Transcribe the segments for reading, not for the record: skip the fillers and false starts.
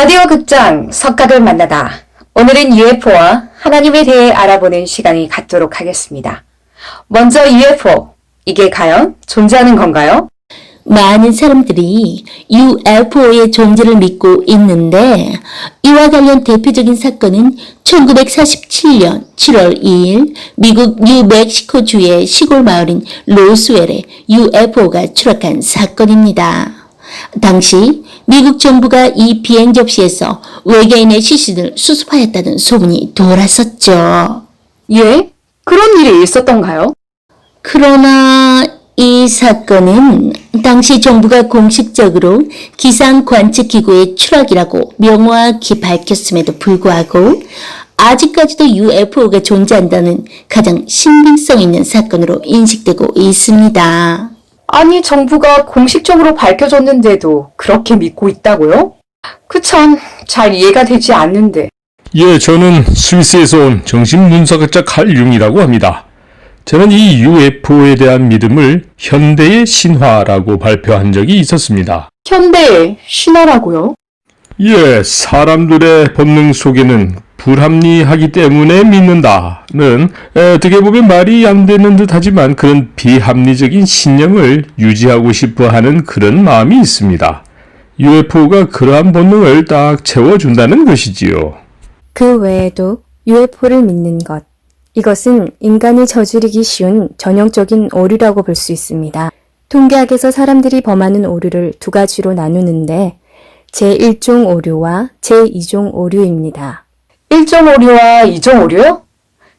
라디오 극장 석각을 만나다. 오늘은 UFO와 하나님에 대해 알아보는 시간을 갖도록 하겠습니다. 먼저 UFO, 이게 과연 존재하는 건가요? 많은 사람들이 UFO의 존재를 믿고 있는데 이와 관련 대표적인 사건은 1947년 7월 2일 미국 뉴멕시코주의 시골 마을인 로스웰에 UFO가 추락한 사건입니다. 당시 미국 정부가 이 비행 접시에서 외계인의 시신을 수습하였다는 소문이 돌았었죠. 예? 그런 일이 있었던가요? 그러나 이 사건은 당시 정부가 공식적으로 기상 관측 기구의 추락이라고 명확히 밝혔음에도 불구하고 아직까지도 UFO가 존재한다는 가장 신빙성 있는 사건으로 인식되고 있습니다. 아니, 정부가 공식적으로 밝혀줬는데도 그렇게 믿고 있다고요? 그 참 잘 이해가 되지 않는데. 예, 저는 스위스에서 온 정신분석학자 칼융이라고 합니다. 저는 이 UFO에 대한 믿음을 현대의 신화라고 발표한 적이 있었습니다. 현대의 신화라고요? 예, 사람들의 본능 속에는 불합리하기 때문에 믿는다는 어떻게 보면 말이 안 되는 듯 하지만 그런 비합리적인 신념을 유지하고 싶어 하는 그런 마음이 있습니다. UFO가 그러한 본능을 딱 채워준다는 것이지요. 그 외에도 UFO를 믿는 것. 이것은 인간이 저지르기 쉬운 전형적인 오류라고 볼 수 있습니다. 통계학에서 사람들이 범하는 오류를 두 가지로 나누는데 제1종 오류와 제2종 오류입니다. 1종 오류와 2종 오류요?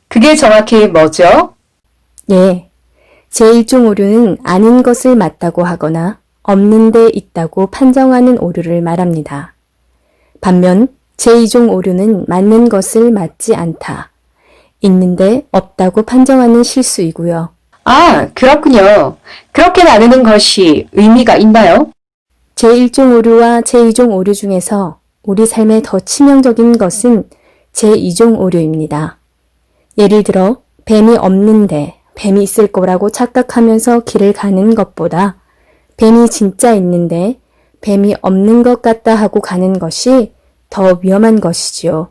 그게 정확히 뭐죠? 예, 제1종 오류는 아닌 것을 맞다고 하거나 없는 데 있다고 판정하는 오류를 말합니다. 반면 제2종 오류는 맞는 것을 맞지 않다. 있는데 없다고 판정하는 실수이고요. 아, 그렇군요. 그렇게 나누는 것이 의미가 있나요? 제1종 오류와 제2종 오류 중에서 우리 삶에 더 치명적인 것은 제2종 오류입니다. 예를 들어 뱀이 없는데 뱀이 있을 거라고 착각하면서 길을 가는 것보다 뱀이 진짜 있는데 뱀이 없는 것 같다 하고 가는 것이 더 위험한 것이지요.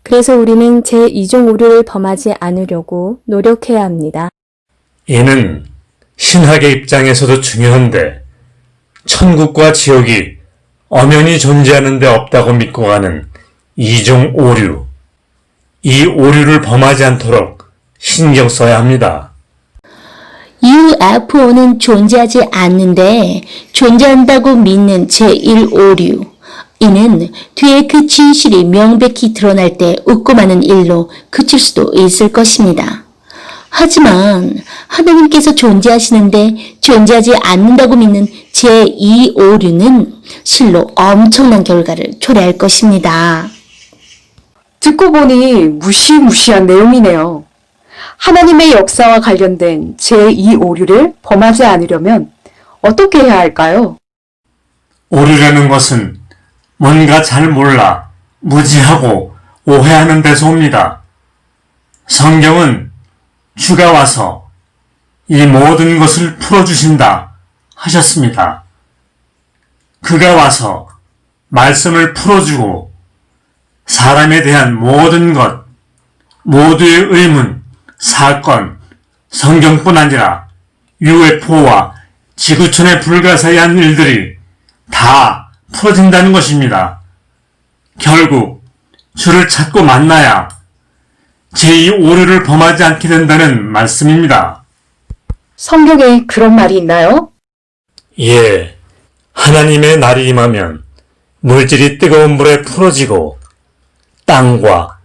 그래서 우리는 제2종 오류를 범하지 않으려고 노력해야 합니다. 이는 신학의 입장에서도 중요한데 천국과 지옥이 엄연히 존재하는 데 없다고 믿고 가는 이종 오류. 이 오류를 범하지 않도록 신경 써야 합니다. UFO는 존재하지 않는데 존재한다고 믿는 제1오류. 이는 뒤에 그 진실이 명백히 드러날 때 웃고 마는 일로 그칠 수도 있을 것입니다. 하지만 하나님께서 존재하시는데 존재하지 않는다고 믿는 제2오류는 실로 엄청난 결과를 초래할 것입니다. 듣고 보니 무시무시한 내용이네요. 하나님의 역사와 관련된 제2오류를 범하지 않으려면 어떻게 해야 할까요? 오류라는 것은 뭔가 잘 몰라 무지하고 오해하는 데서 옵니다. 성경은 주가 와서 이 모든 것을 풀어주신다 하셨습니다. 그가 와서 말씀을 풀어주고 사람에 대한 모든 것, 모두의 의문, 사건, 성경뿐 아니라 UFO와 지구촌에 불가사의한 일들이 다 풀어진다는 것입니다. 결국 주를 찾고 만나야 제2오류를 범하지 않게 된다는 말씀입니다. 성경에 그런 말이 있나요? 예, 하나님의 날이 임하면 물질이 뜨거운 불에 풀어지고 땅과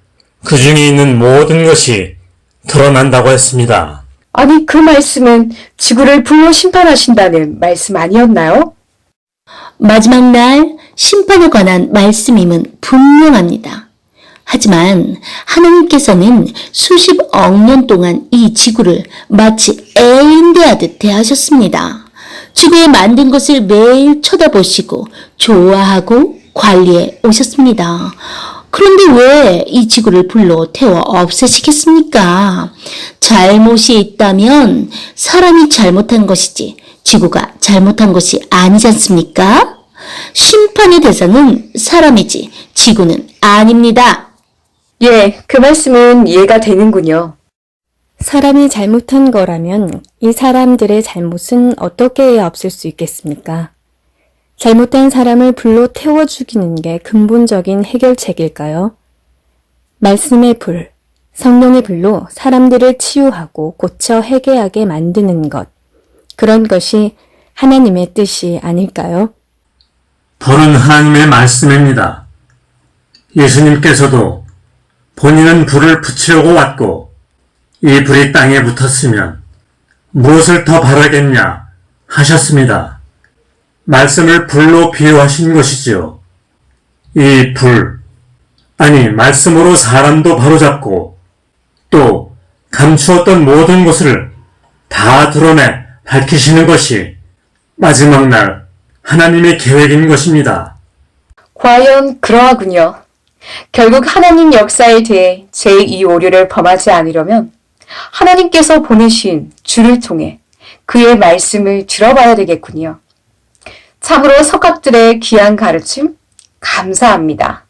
그 중에 있는 모든 것이 드러난다고 했습니다. 아니, 그 말씀은 지구를 불로 심판하신다는 말씀 아니었나요? 마지막 날 심판에 관한 말씀임은 분명합니다. 하지만 하나님께서는 수십억 년 동안 이 지구를 마치 애인대하듯 대하셨습니다. 지구에 만든 것을 매일 쳐다보시고 좋아하고 관리해 오셨습니다. 그런데 왜 이 지구를 불로 태워 없애시겠습니까? 잘못이 있다면 사람이 잘못한 것이지 지구가 잘못한 것이 아니지 않습니까? 심판의 대상은 사람이지 지구는 아닙니다. 예, 그 말씀은 이해가 되는군요. 사람이 잘못한 거라면 이 사람들의 잘못은 어떻게 없을 수 있겠습니까? 잘못된 사람을 불로 태워 죽이는 게 근본적인 해결책일까요? 말씀의 불, 성령의 불로 사람들을 치유하고 고쳐 회개하게 만드는 것. 그런 것이 하나님의 뜻이 아닐까요? 불은 하나님의 말씀입니다. 예수님께서도 본인은 불을 붙이려고 왔고 이 불이 땅에 붙었으면 무엇을 더 바라겠냐 하셨습니다. 말씀을 불로 비유하신 것이지요. 이 불, 아니 말씀으로 사람도 바로잡고 또 감추었던 모든 것을 다 드러내 밝히시는 것이 마지막 날 하나님의 계획인 것입니다. 과연 그러하군요. 결국 하나님 역사에 대해 제2 오류를 범하지 않으려면 하나님께서 보내신 주를 통해 그의 말씀을 들어봐야 되겠군요. 참으로 석학들의 귀한 가르침 감사합니다.